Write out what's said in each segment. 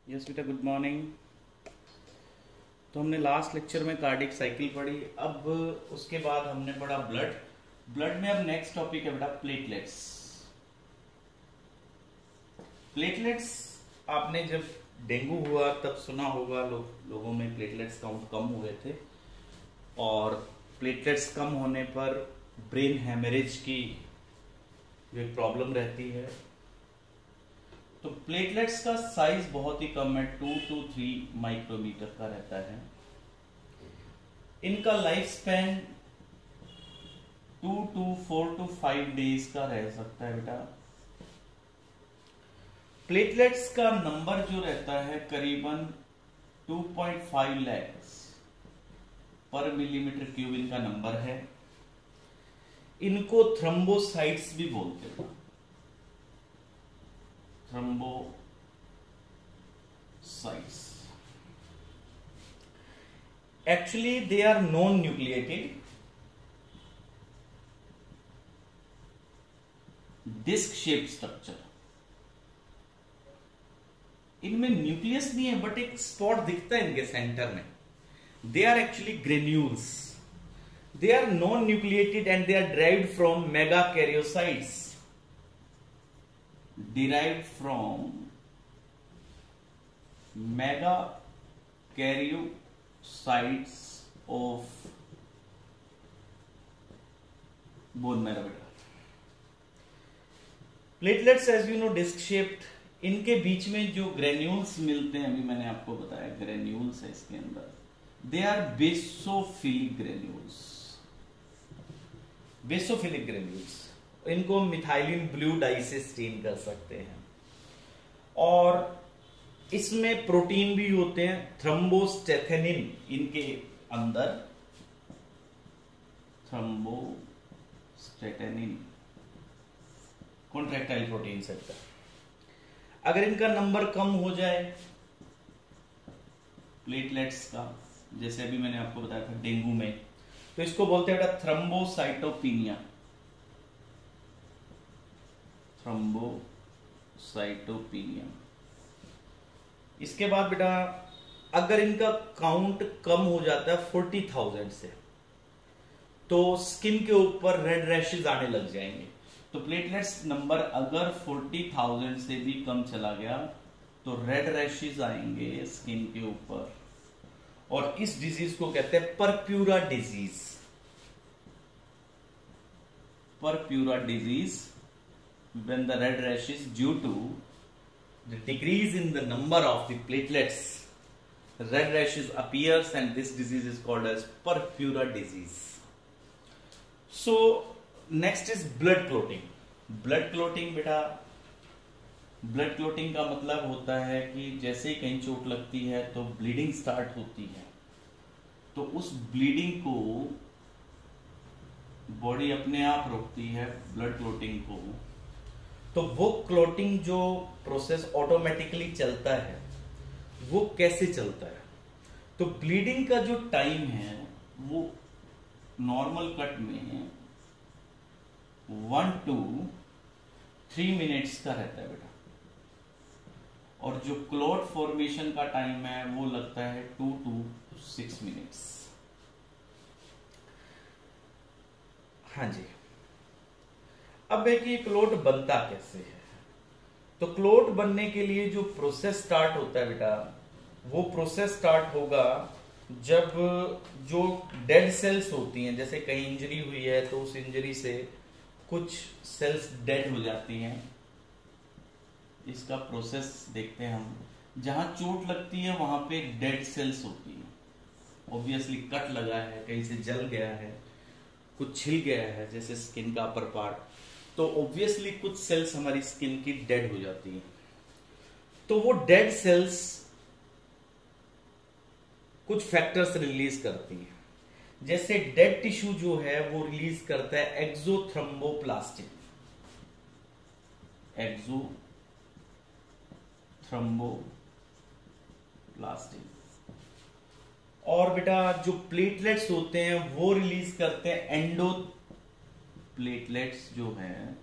Yes बेटा, good morning. तो हमने लास्ट लेक्चर में कार्डिक साइकिल पढ़ी। अब उसके बाद हमने पढ़ा ब्लड। ब्लड में अब नेक्स्ट टॉपिक है बेटा प्लेटलेट्स। प्लेटलेट्स आपने जब डेंगू हुआ तब सुना होगा, लोगों में प्लेटलेट्स काउंट कम हुए थे और प्लेटलेट्स कम होने पर ब्रेन हैमरेज की जो प्रॉब्लम रहती है। तो प्लेटलेट्स का साइज बहुत ही कम है, 2 to 3 माइक्रोमीटर का रहता है। इनका life span 2 to 4 to 5 days का रह सकता है बेटा। प्लेटलेट्स का नंबर जो रहता है करीबन 2.5 लाख पर मिलीमीटर क्यूब इनका नंबर है। इनको थ्रोम्बोसाइट्स भी बोलते हैं। Thrombocytes actually they are non nucleated disc shape structure. इनमें न्यूक्लियस नहीं है बट एक स्पॉट दिखता है इनके सेंटर में। They are actually granules. They are non nucleated and they are derived from megakaryocytes, derived from megakaryocytes of bone marrow बेटा। Platelets as you know disc shaped. इनके बीच में जो ग्रेन्यूल्स मिलते हैं, अभी मैंने आपको बताया ग्रेन्यूल्स है इसके अंदर। They are basophilic granules. Basophilic granules, इनको मिथाइलिन ब्लू डाई से स्टेन कर सकते हैं। और इसमें प्रोटीन भी होते हैं, थ्रोम्बोस्टेथेनिन इनके अंदर। थ्रोम्बोस्टेथेनिन कॉन्ट्रैक्टाइल प्रोटीन सेक्टर। अगर इनका नंबर कम हो जाए प्लेटलेट्स का, जैसे अभी मैंने आपको बताया था डेंगू में, तो इसको बोलते हैं बेटा थ्रोम्बोसाइटोपिनिया। थ्रोम्बोसाइटोपिनिया। इसके बाद बेटा अगर इनका काउंट कम हो जाता है 40,000 से, तो स्किन के ऊपर रेड रैशेज आने लग जाएंगे। तो प्लेटलेट्स नंबर अगर 40,000 से भी कम चला गया तो रेड रैशेज आएंगे स्किन के ऊपर, और इस डिजीज को कहते हैं purpura disease. Purpura disease, when the red rash is due to the decrease in the number of the platelets, red rashes appears and this disease is called as purpura disease. So next is blood clotting. blood clotting बेटा, blood clotting का मतलब होता है कि जैसे ही कहीं चोट लगती है तो ब्लीडिंग स्टार्ट होती है, तो उस ब्लीडिंग को बॉडी अपने आप रोकती है, ब्लड क्लोटिंग को। तो वो क्लोटिंग जो प्रोसेस ऑटोमेटिकली चलता है, वो कैसे चलता है? तो ब्लीडिंग का जो टाइम है वो नॉर्मल कट में 1 to 3 मिनट्स का रहता है बेटा, और जो क्लॉट फॉर्मेशन का टाइम है वो लगता है 2 to 6 मिनट्स। हाँ जी। अब है कि क्लोट बनता कैसे है। तो क्लोट बनने के लिए जो प्रोसेस स्टार्ट होता है बेटा, वो प्रोसेस स्टार्ट होगा जब जो डेड सेल्स होती हैं, जैसे कहीं इंजरी हुई है तो उस इंजरी से कुछ सेल्स डेड हो जाती हैं। इसका प्रोसेस देखते हैं हम। जहां चोट लगती है वहां पे डेड सेल्स होती हैं। ऑब्वियसली कट लगा है, कहीं से जल गया है, कुछ छिल गया है, जैसे स्किन का अपर पार्ट, तो ऑब्वियसली कुछ सेल्स हमारी स्किन की डेड हो जाती हैं। तो वो डेड सेल्स कुछ फैक्टर्स रिलीज करती हैं। जैसे डेड टिश्यू जो है वो रिलीज करता है एक्सोथ्रोम्बोप्लास्टिन। एक्सोथ्रोम्बोप्लास्टिन। और बेटा जो प्लेटलेट्स होते हैं वो रिलीज करते हैं प्लेटलेट्स जो है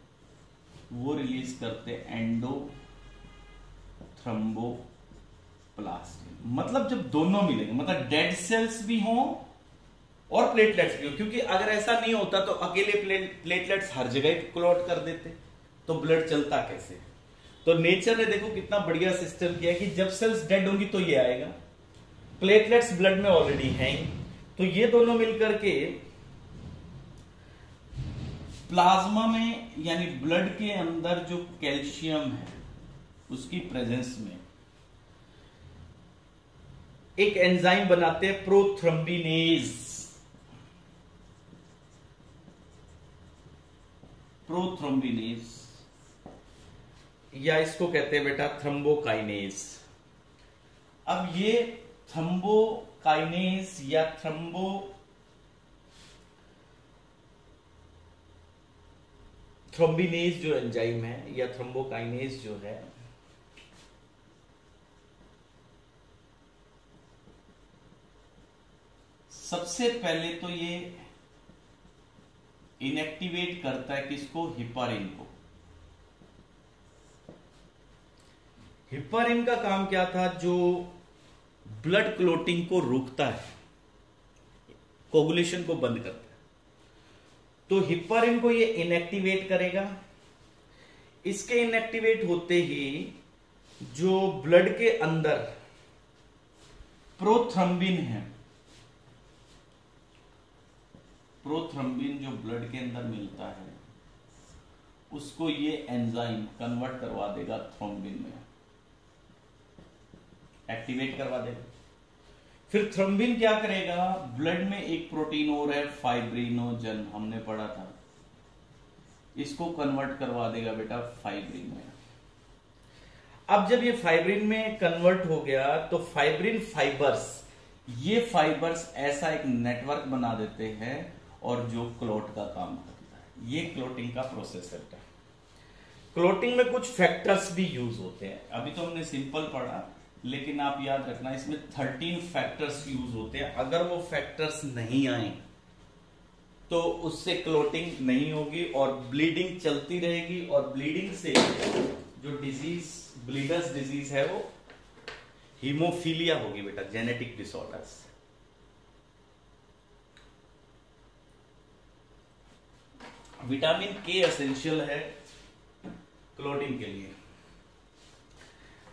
वो रिलीज करते हैं एंडोथ्रोम्बोप्लास्टिन। प्लाज्मिन, मतलब जब दोनों मिलेंगे, मतलब डेड सेल्स भी हों और प्लेटलेट्स भी हो, क्योंकि अगर ऐसा नहीं होता तो अकेले प्लेटलेट्स हर जगह क्लॉट कर देते, तो ब्लड चलता कैसे। तो नेचर ने देखो कितना बढ़िया सिस्टम किया कि जब सेल्स डेड होंगी तो ये आएगा, प्लेटलेट्स ब्लड में ऑलरेडी हैं, तो ये दोनों मिलकर के प्लाज्मा में यानी ब्लड के अंदर जो कैल्शियम है उसकी प्रेजेंस में एक एंजाइम बनाते हैं प्रोथ्रम्बिनेज। प्रोथ्रोम्बिनेज या इसको कहते हैं बेटा थ्रम्बोकाइनेज। अब ये थ्रम्बोकाइनेज या थ्रोम्बिनेज जो एंजाइम है या थ्रम्बोकाइनेज जो है, सबसे पहले तो ये इनएक्टिवेट करता है किसको, हिपारिन को। हिपारिन का काम क्या था, जो ब्लड क्लोटिंग को रोकता है, कोगुलेशन को बंद करता है, तो हिपारिन को ये इनएक्टिवेट करेगा। इसके इनएक्टिवेट होते ही जो ब्लड के अंदर प्रोथ्रम्बिन है, प्रोथ्रम्बिन जो ब्लड के अंदर मिलता है उसको ये एंजाइम कन्वर्ट करवा देगा थ्रोम्बिन में, एक्टिवेट करवा देगा। फिर थ्रोम्बिन क्या करेगा, ब्लड में एक प्रोटीन और है फाइब्रिनोजन, हमने पढ़ा था, इसको कन्वर्ट करवा देगा बेटा फाइब्रिन में। अब जब ये फाइब्रिन में कन्वर्ट हो गया तो फाइब्रिन फाइबर्स, ये फाइबर्स ऐसा एक नेटवर्क बना देते हैं और जो क्लोट का काम करता है। ये क्लोटिंग का प्रोसेस है। क्लोटिंग में कुछ फैक्टर्स भी यूज होते हैं, अभी तो हमने सिंपल पढ़ा, लेकिन आप याद रखना इसमें 13 फैक्टर्स यूज होते हैं। अगर वो फैक्टर्स नहीं आए तो उससे क्लोटिंग नहीं होगी और ब्लीडिंग चलती रहेगी, और ब्लीडिंग से जो डिजीज, ब्लीडर्स डिजीज है वो हीमोफीलिया होगी बेटा, जेनेटिक डिसऑर्डर्स। विटामिन के एसेंशियल है क्लोटिंग के लिए।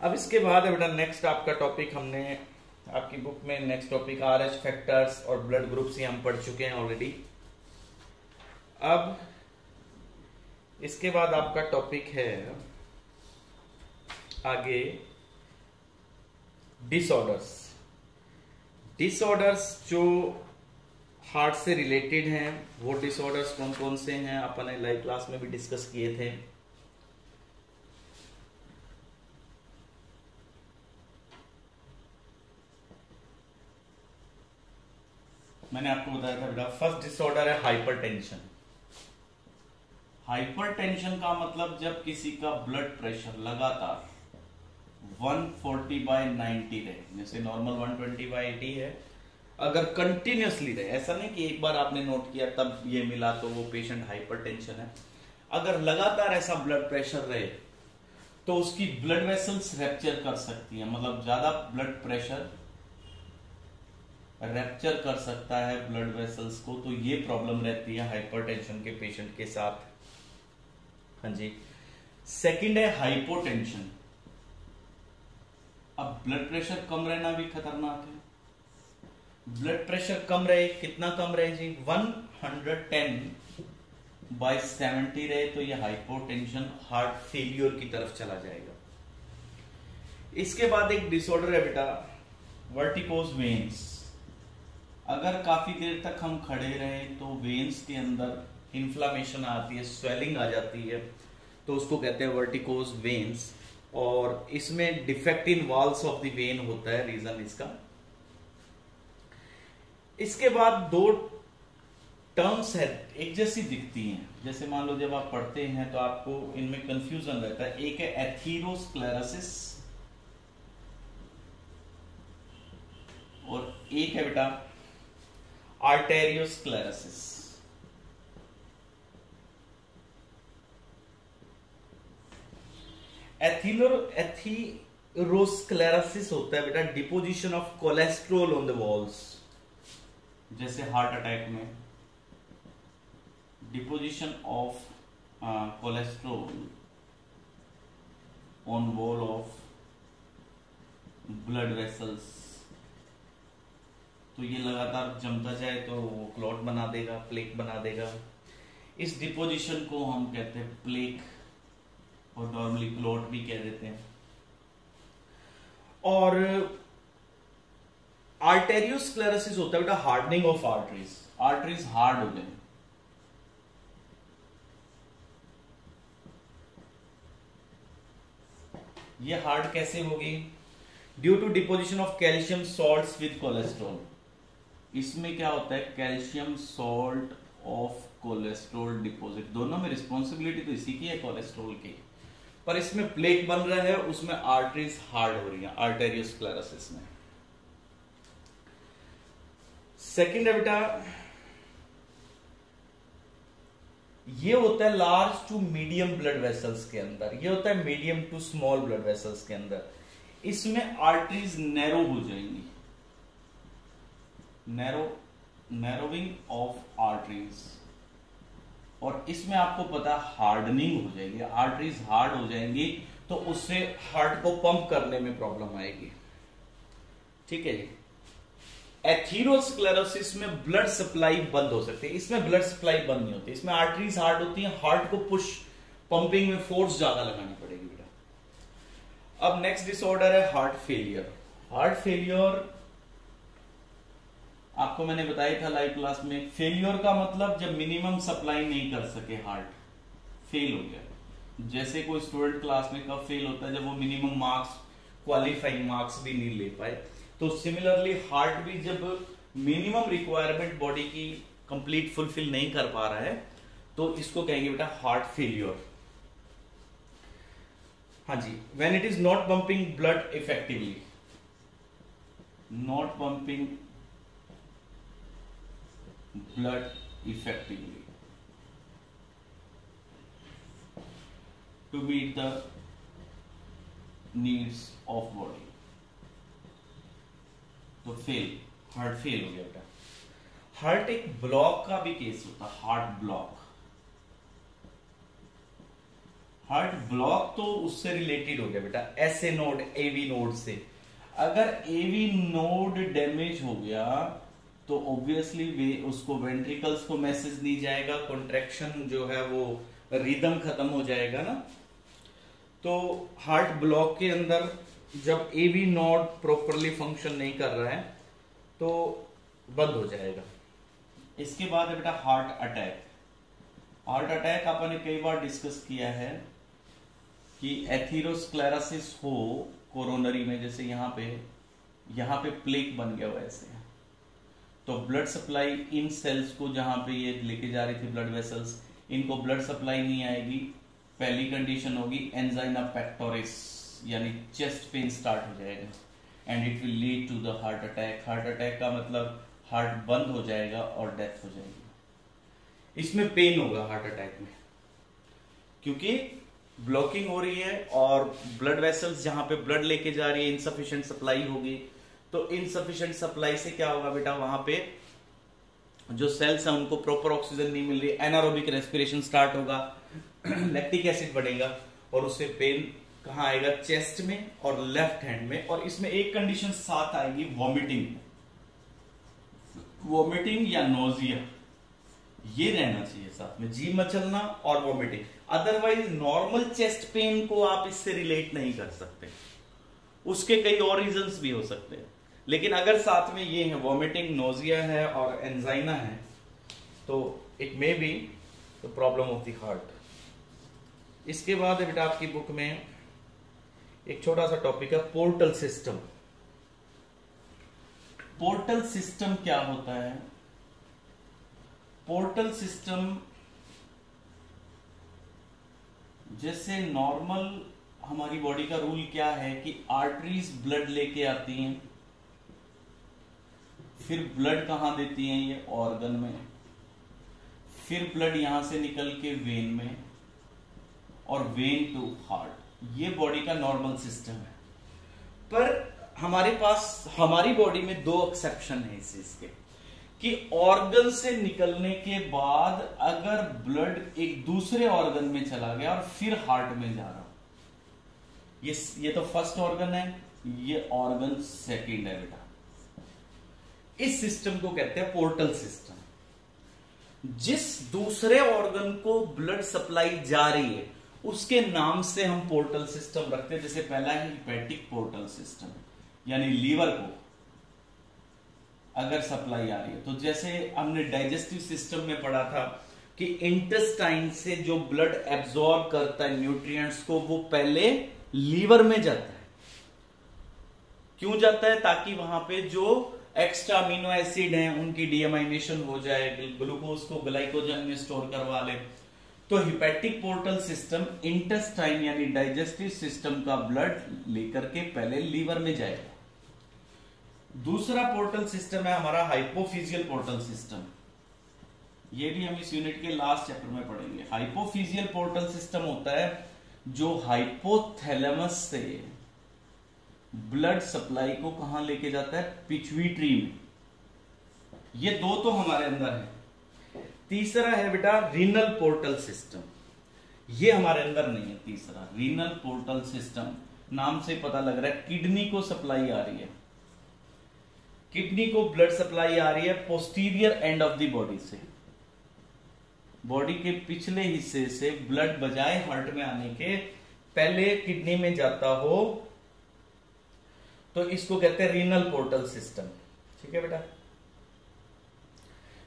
अब इसके बाद है बेटा नेक्स्ट आपका टॉपिक, हमने आपकी बुक में नेक्स्ट टॉपिक RH फैक्टर्स और ब्लड ग्रुप्स ही हम पढ़ चुके हैं ऑलरेडी। अब इसके बाद आपका टॉपिक है आगे डिसऑर्डर्स। डिसऑर्डर्स जो हार्ट से रिलेटेड हैं, वो डिसऑर्डर्स कौन कौन से हैं अपन ने लाइव क्लास में भी डिस्कस किए थे। मैंने आपको बताया था बेटा, फर्स्ट डिसऑर्डर है हाइपरटेंशन। हाइपरटेंशन का मतलब जब किसी का ब्लड प्रेशर लगातार 140/90 रहे, जैसे नॉर्मल 120/80 है, अगर कंटिन्यूसली रहे, ऐसा नहीं कि एक बार आपने नोट किया तब ये मिला तो वो पेशेंट हाइपरटेंशन है। अगर लगातार ऐसा ब्लड प्रेशर रहे तो उसकी ब्लड वेसल्स रैप्चर कर सकती है, मतलब ज्यादा ब्लड प्रेशर रैप्चर कर सकता है ब्लड वेसल्स को, तो ये प्रॉब्लम रहती है हाइपरटेंशन के पेशेंट के साथ। हाँ जी। सेकंड है हाइपोटेंशन। अब ब्लड प्रेशर कम रहना भी खतरनाक है। ब्लड प्रेशर कम रहे, कितना कम रहे जी, 110/70 रहे तो ये हाइपोटेंशन, हार्ट फेलियर की तरफ चला जाएगा। इसके बाद एक डिसऑर्डर है बेटा वर्टिकोज वेन्स। अगर काफी देर तक हम खड़े रहे तो वेन्स के अंदर इन्फ्लामेशन आती है, स्वेलिंग आ जाती है, तो उसको कहते हैं वर्टिकोज वेन्स, और इसमें defect in walls of the when होता है रीजन इसका। इसके बाद दो टर्म्स है, एक जैसी दिखती हैं, जैसे मान लो जब आप पढ़ते हैं तो आपको इनमें कंफ्यूजन रहता है। एक है एथीरोस्क्लेरोसिस और एक है बेटा आर्टेरियोस्क्लेरोसिस। एथेरोस्क्लेरोसिस होता है बेटा deposition of cholesterol on the walls, जैसे हार्ट अटैक में deposition of cholesterol on wall of blood vessels. तो ये लगातार जमता जाए तो वो क्लॉट बना देगा, प्लेक बना देगा। इस डिपोजिशन को हम कहते हैं प्लेक और नॉर्मली क्लॉट भी कह देते हैं। और आर्टेरियोस्क्लेरोसिस होता है बेटा hardening of arteries, arteries hard हो गए। ये हार्ड कैसे होगी? Due to deposition of calcium salts with cholesterol. इसमें क्या होता है, calcium salt of cholesterol deposit, दोनों में रिस्पॉन्सिबिलिटी तो इसी की है कोलेस्ट्रॉल की, पर इसमें प्लेक बन रहा है, उसमें आर्टरीज हार्ड हो रही है आर्टेरियोस्क्लेरोसिस में। सेकंड है बेटा ये होता है large to medium blood vessels के अंदर, ये होता है medium to small blood vessels के अंदर। इसमें आर्टरीज नैरो हो जाएंगी, नैरोविंग ऑफ आर्टरीज, और इसमें आपको पता हार्डनिंग हो जाएगी, आर्टरीज हार्ड हो जाएंगी तो उससे हार्ट को पंप करने में प्रॉब्लम आएगी। ठीक है जी। एथेरोस्क्लेरोसिस में ब्लड सप्लाई बंद हो सकती है, इसमें ब्लड सप्लाई बंद नहीं होती, इसमें आर्टरीज हार्ड होती है, हार्ट को पुश पंपिंग में फोर्स ज्यादा लगानी पड़ेगी बेटा। अब नेक्स्ट डिसऑर्डर है हार्ट फेलियर। हार्ट फेलियर आपको मैंने बताया था लाइव क्लास में, फेलियर का मतलब जब मिनिमम सप्लाई नहीं कर सके, हार्ट फेल हो गया। जैसे कोई स्टूडेंट क्लास में कब फेल होता है, जब वो मिनिमम मार्क्स, क्वालिफाइंग मार्क्स भी नहीं ले पाए। तो सिमिलरली हार्ट भी जब मिनिमम रिक्वायरमेंट बॉडी की कंप्लीट फुलफिल नहीं कर पा रहा है तो इसको कहेंगे बेटा हार्ट फेलियर। हाँ जी, when it is not pumping blood effectively, not pumping blood effectively to meet the needs of body, तो फेल, हार्ट फेल हो गया बेटा। हार्ट एक ब्लॉक का भी केस होता है, हार्ट ब्लॉक। हार्ट ब्लॉक तो उससे रिलेटेड हो गया बेटा, एसए नोड एवी नोड से। अगर एवी नोड डैमेज हो गया तो ऑब्वियसली वे उसको वेंट्रिकल्स को मैसेज नहीं जाएगा, कॉन्ट्रैक्शन जो है वो रिदम खत्म हो जाएगा ना। तो हार्ट ब्लॉक के अंदर जब एवी नोड प्रॉपरली फंक्शन नहीं कर रहा है तो बंद हो जाएगा। इसके बाद है बेटा हार्ट अटैक। हार्ट अटैक अपन ने कई बार डिस्कस किया है कि एथेरोस्क्लेरोसिस हो कोरोनरी में, जैसे यहाँ पे प्लेक बन गया वैसे, तो ब्लड सप्लाई इन सेल्स को, जहां पे ये लेके जा रही थी ब्लड वेसल्स, इनको ब्लड सप्लाई नहीं आएगी। पहली कंडीशन होगी एंजाइना पेक्टोरिस, यानी चेस्ट पेन स्टार्ट हो जाएगा, and it will lead to the heart attack. Heart attack का मतलब हार्ट बंद हो जाएगा और डेथ हो जाएगी। इसमें पेन होगा हार्ट अटैक में, क्योंकि ब्लॉकिंग हो रही है और ब्लड वेसल्स जहां पे ब्लड लेके जा रही है इनसफिशिएंट सप्लाई होगी। तो इनसफिशिएंट सप्लाई से क्या होगा बेटा, वहां पे जो सेल्स हैं उनको प्रॉपर ऑक्सीजन नहीं मिल रही, एनारोबिक रेस्पिरेशन स्टार्ट होगा, लैक्टिक एसिड बढ़ेगा और उससे पेन कहां आएगा, चेस्ट में और लेफ्ट हैंड में। और इसमें एक कंडीशन साथ आएगी, वॉमिटिंग, वॉमिटिंग या नोजिया, ये रहना चाहिए साथ में, जी मचलना और vomiting. Otherwise normal chest pain को आप इससे रिलेट नहीं कर सकते, उसके कई और रीजंस भी हो सकते हैं, लेकिन अगर साथ में ये है वॉमिटिंग, नोजिया है और एंजाइना है तो it may be the problem of the heart. इसके बाद बेटा आपकी बुक में एक छोटा सा टॉपिक है पोर्टल सिस्टम। पोर्टल सिस्टम क्या होता है? पोर्टल सिस्टम जैसे नॉर्मल हमारी बॉडी का रूल क्या है कि आर्टरीज ब्लड लेके आती हैं, फिर ब्लड कहां देती हैं, ये ऑर्गन में, फिर ब्लड यहां से निकल के वेन में और वेन टू हार्ट। ये बॉडी का नॉर्मल सिस्टम है। पर हमारे पास हमारी बॉडी में दो एक्सेप्शन है इस चीज के, कि ऑर्गन से निकलने के बाद अगर ब्लड एक दूसरे ऑर्गन में चला गया और फिर हार्ट में जा रहा, ये तो फर्स्ट ऑर्गन है, ये ऑर्गन सेकंड है बेटा। इस सिस्टम को कहते हैं पोर्टल सिस्टम। जिस दूसरे ऑर्गन को ब्लड सप्लाई जा रही है उसके नाम से हम पोर्टल सिस्टम रखते हैं। जैसे पहला है हिपैटिक पोर्टल सिस्टम, यानी लीवर को अगर सप्लाई आ रही है, तो जैसे हमने डाइजेस्टिव सिस्टम में पढ़ा था कि इंटेस्टाइन से जो ब्लड एब्जॉर्ब करता है न्यूट्रिएंट्स को, वो पहले लीवर में जाता है। क्यों जाता है? ताकि वहां पे जो एक्स्ट्रा अमीनो एसिड हैं उनकी डीएमाइनेशन हो जाए, ग्लूकोज को ग्लाइकोजन में स्टोर करवा ले। तो हिपैटिक पोर्टल सिस्टम इंटेस्टाइन यानी डाइजेस्टिव सिस्टम का ब्लड लेकर के पहले लीवर में जाएगा। दूसरा पोर्टल सिस्टम है हमारा हाइपोफिजियल पोर्टल सिस्टम। ये भी हम इस यूनिट के लास्ट चैप्टर में पढ़ेंगे। हाइपोफिजियल पोर्टल सिस्टम होता है जो हाइपोथैलेमस से ब्लड सप्लाई को कहां लेके जाता है? पिट्यूटरी में। ये दो तो हमारे अंदर है। तीसरा है बेटा रीनल पोर्टल सिस्टम। ये हमारे अंदर नहीं है। तीसरा रीनल पोर्टल सिस्टम, नाम से पता लग रहा है किडनी को सप्लाई आ रही है, किडनी को ब्लड सप्लाई आ रही है posterior end of the body से। बॉडी के पिछले हिस्से से ब्लड बजाय हार्ट में आने के पहले किडनी में जाता हो, तो इसको कहते हैं रीनल पोर्टल सिस्टम। ठीक है बेटा।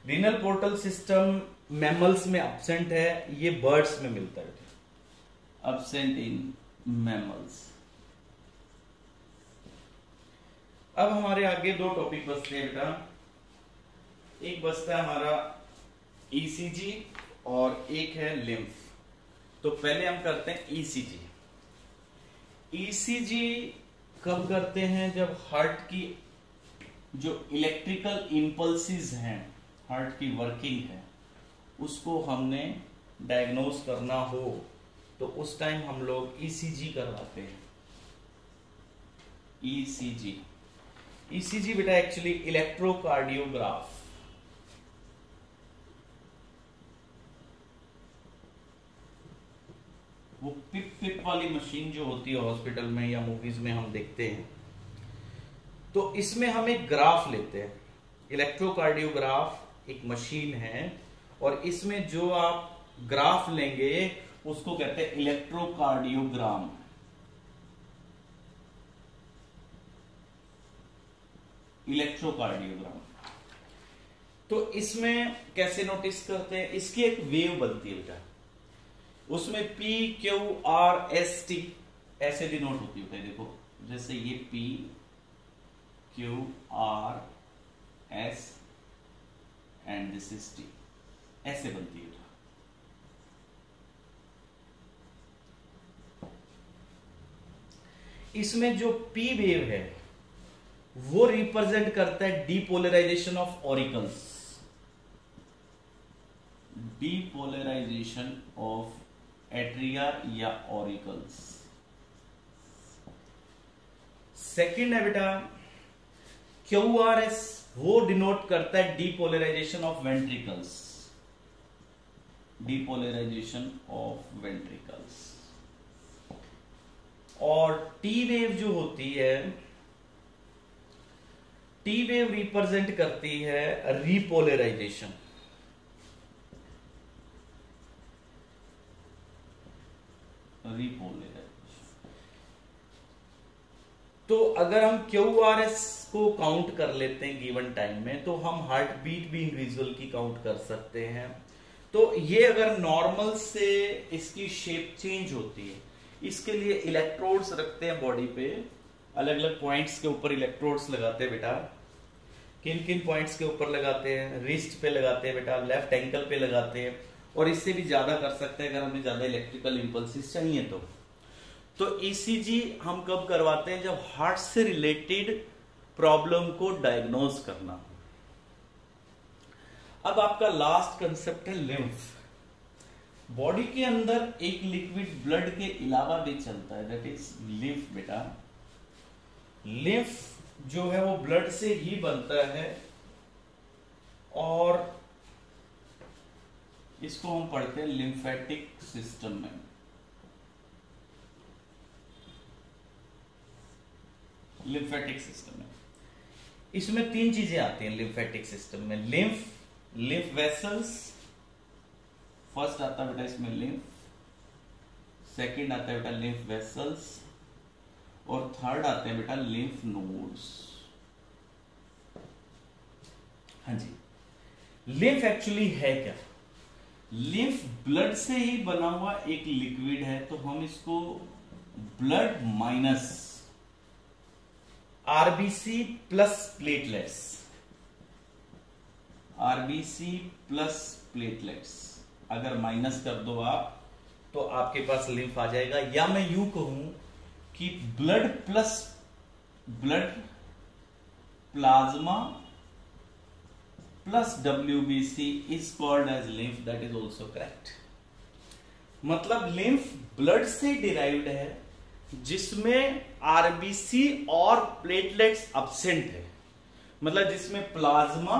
रीनल पोर्टल सिस्टम मैमल्स में एब्सेंट है, ये बर्ड्स में मिलता है बेटा, एब्सेंट इन मैमल्स। अब हमारे आगे दो टॉपिक बचते हैं बेटा। एक बचता है हमारा ईसीजी और एक है लिम्फ। तो पहले हम करते हैं ईसीजी। ईसीजी कब करते हैं? जब हार्ट की जो इलेक्ट्रिकल इंपल्सेस हैं, हार्ट की वर्किंग है, उसको हमने डायग्नोज करना हो तो उस टाइम हम लोग ईसीजी करवाते हैं। ईसीजी, ईसीजी बेटा एक्चुअली इलेक्ट्रोकार्डियोग्राफ। वो पिप पिप वाली मशीन जो होती है हॉस्पिटल में या मूवीज में हम देखते हैं, तो इसमें हम एक ग्राफ लेते हैं। इलेक्ट्रोकार्डियोग्राफ एक मशीन है और इसमें जो आप ग्राफ लेंगे उसको कहते हैं इलेक्ट्रोकार्डियोग्राम। इलेक्ट्रोकार्डियोग्राम। तो इसमें कैसे नोटिस करते हैं? इसकी एक वेव बनती है बेटा, उसमें P Q R S T ऐसे डिनोट होती है। देखो जैसे ये P Q R S and this is T, ऐसे बनती है। इसमें जो P वेव है वो रिप्रेजेंट करता है depolarization of auricles. Depolarization of atria या ऑरिकल्स। सेकंड है बेटा QRS, वो डिनोट करता है depolarization of ventricles. Depolarization of ventricles. और T वेव जो होती है, T वेव रिप्रेजेंट करती है रिपोलराइजेशन। तो अगर हम QRS को काउंट कर लेते हैं गिवन टाइम में, तो हम हार्ट बीट भी इंडिविजुअल की काउंट कर सकते हैं। तो ये अगर नॉर्मल से इसकी शेप चेंज होती है, इसके लिए इलेक्ट्रोड्स रखते हैं बॉडी पे, अलग अलग पॉइंट्स के ऊपर इलेक्ट्रोड्स लगाते हैं बेटा। किन किन पॉइंट्स के ऊपर लगाते हैं? रिस्ट पे लगाते हैं बेटा, लेफ्ट एंकल पे लगाते हैं, और इससे भी ज्यादा कर सकते हैं अगर हमें ज्यादा इलेक्ट्रिकल इंपल्सेस चाहिए तो ईसीजी हम कब करवाते हैं? जब हार्ट से रिलेटेड प्रॉब्लम को डायग्नोज करना हो। अब आपका लास्ट कंसेप्ट है लिम्फ। बॉडी के अंदर एक लिक्विड ब्लड के अलावा भी चलता है, दैट इज लिम्फ बेटा। लिम्फ जो है वो ब्लड से ही बनता है, और इसको हम पढ़ते हैं लिम्फेटिक सिस्टम में। लिम्फेटिक सिस्टम में इसमें 3 चीजें आती हैं लिम्फेटिक सिस्टम में। लिम्फ वेसल्स, फर्स्ट आता है बेटा इसमें लिम्फ, सेकंड आता है बेटा लिम्फ वेसल्स, और थर्ड आते हैं बेटा लिम्फ नोड्स। हाँ जी, लिम्फ एक्चुअली है क्या? लिम्फ ब्लड से ही बना हुआ एक लिक्विड है, तो हम इसको blood minus RBC plus platelets, RBC plus platelets अगर माइनस कर दो आप, तो आपके पास लिम्फ आ जाएगा। या मैं यूं कहूं कि blood plasma plus WBC is called as lymph, that is also correct. मतलब लिम्फ ब्लड से डिराइव्ड है जिसमें आरबीसी और प्लेटलेट्स एब्सेंट है, मतलब जिसमें प्लाज्मा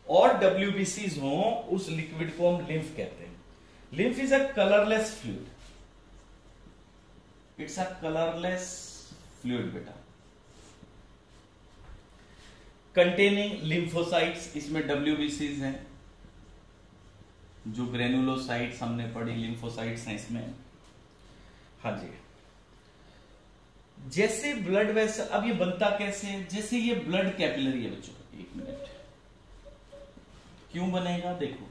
और WBCs हो, उस लिक्विड को हम लिम्फ कहते हैं। Lymph is a colourless fluid, it's a colourless fluid बेटा, कंटेनिंग लिम्फोसाइट्स, इसमें WBCs हैं, जो ग्रेनुलोसाइट्स हमने पढ़ी, लिम्फोसाइट्स हैं इसमें। हाँ जी, जैसे ब्लड वेसल, अब ये बनता कैसे है? जैसे ये ब्लड कैपिलरी है बच्चों, एक मिनट, क्यों बनेगा? देखो,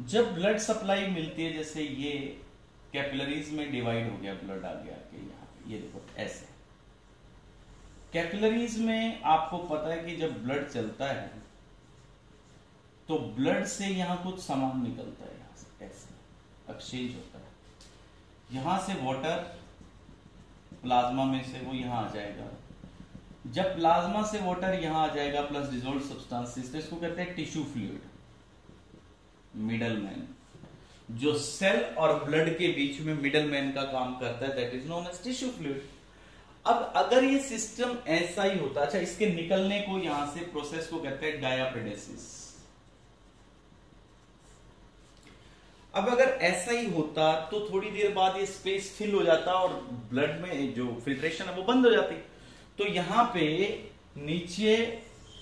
जब ब्लड सप्लाई मिलती है, जैसे ये कैपिलरीज में डिवाइड हो गया, ब्लड आ गया कि यहाँ पे, ये देखो ऐसे कैपिलरीज में आपको पता है कि जब ब्लड चलता है तो ब्लड से यहां कुछ सामान निकलता है, यहां से ऐसे एक्सचेंज होता है, यहां से वाटर प्लाज्मा में से वो यहां आ जाएगा। जब प्लाज्मा से वाटर यहां आ जाएगा प्लस डिसॉल्व्ड सब्सटेंसेस, तो इसको कहते हैं टिश्यू फ्लूइड, मिडलमैन, जो सेल और ब्लड के बीच में मिडलमैन का काम करता है, that is known as tissue fluid. अब अगर ये सिस्टम ऐसा ही होता, अच्छा, इसके निकलने को यहां से प्रोसेस को कहते हैं डायापेडेसिस। अब अगर ऐसा ही होता तो थोड़ी देर बाद ये स्पेस फिल हो जाता और ब्लड में जो फिल्ट्रेशन है वो बंद हो जाती। तो यहां पे नीचे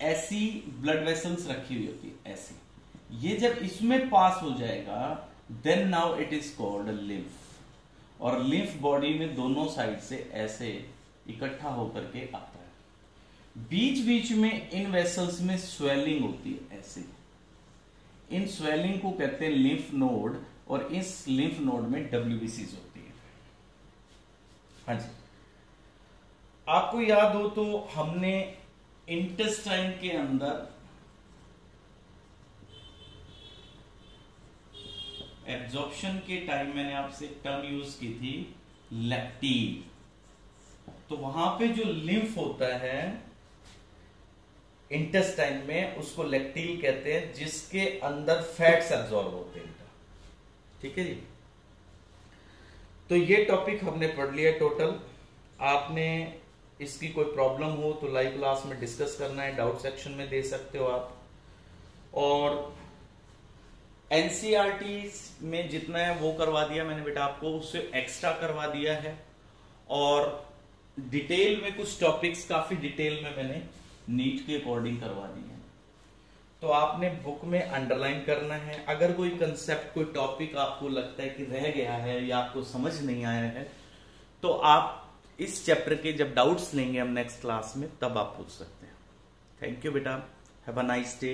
ऐसी ब्लड वेसल्स रखी हुई होती, ऐसी, ये जब इसमें पास हो जाएगा then now it is called lymph. और लिम्फ बॉडी में दोनों साइड से ऐसे इकट्ठा होकर के आता है। बीच बीच में इन वेसल्स में स्वेलिंग होती है, ऐसे, इन स्वेलिंग को कहते हैं लिम्फ नोड, और इस लिम्फ नोड में WBCs होती है। हाँ जी, आपको याद हो तो हमने इंटेस्टाइन के अंदर एब्जॉर्प्शन के टाइम मैंने आपसे एक टर्म यूज की थी, लैक्टील। तो वहां पे जो लिम्फ होता है इंटेस्टाइन में, उसको लैक्टील कहते हैं, जिसके अंदर फैट्स एब्जॉर्ब होते हैं। ठीक है जी, तो ये टॉपिक हमने पढ़ लिया टोटल। आपने इसकी कोई प्रॉब्लम हो तो लाइव क्लास में डिस्कस करना है, डाउट सेक्शन में दे सकते हो आप। और एनसीईआरटी में जितना है वो करवा दिया मैंने बेटा आपको, उससे एक्स्ट्रा करवा दिया है। और डिटेल में कुछ टॉपिक्स काफी डिटेल में मैंने नीट के अकॉर्डिंग करवा दिए हैं, तो आपने बुक में अंडरलाइन करना है। अगर कोई कंसेप्ट, कोई टॉपिक आपको लगता है कि रह गया है या आपको समझ नहीं आया है, तो आप इस चैप्टर के जब डाउट्स लेंगे हम नेक्स्ट क्लास में, तब आप पूछ सकते हैं। थैंक यू बेटा, हैव अ नाइस डे।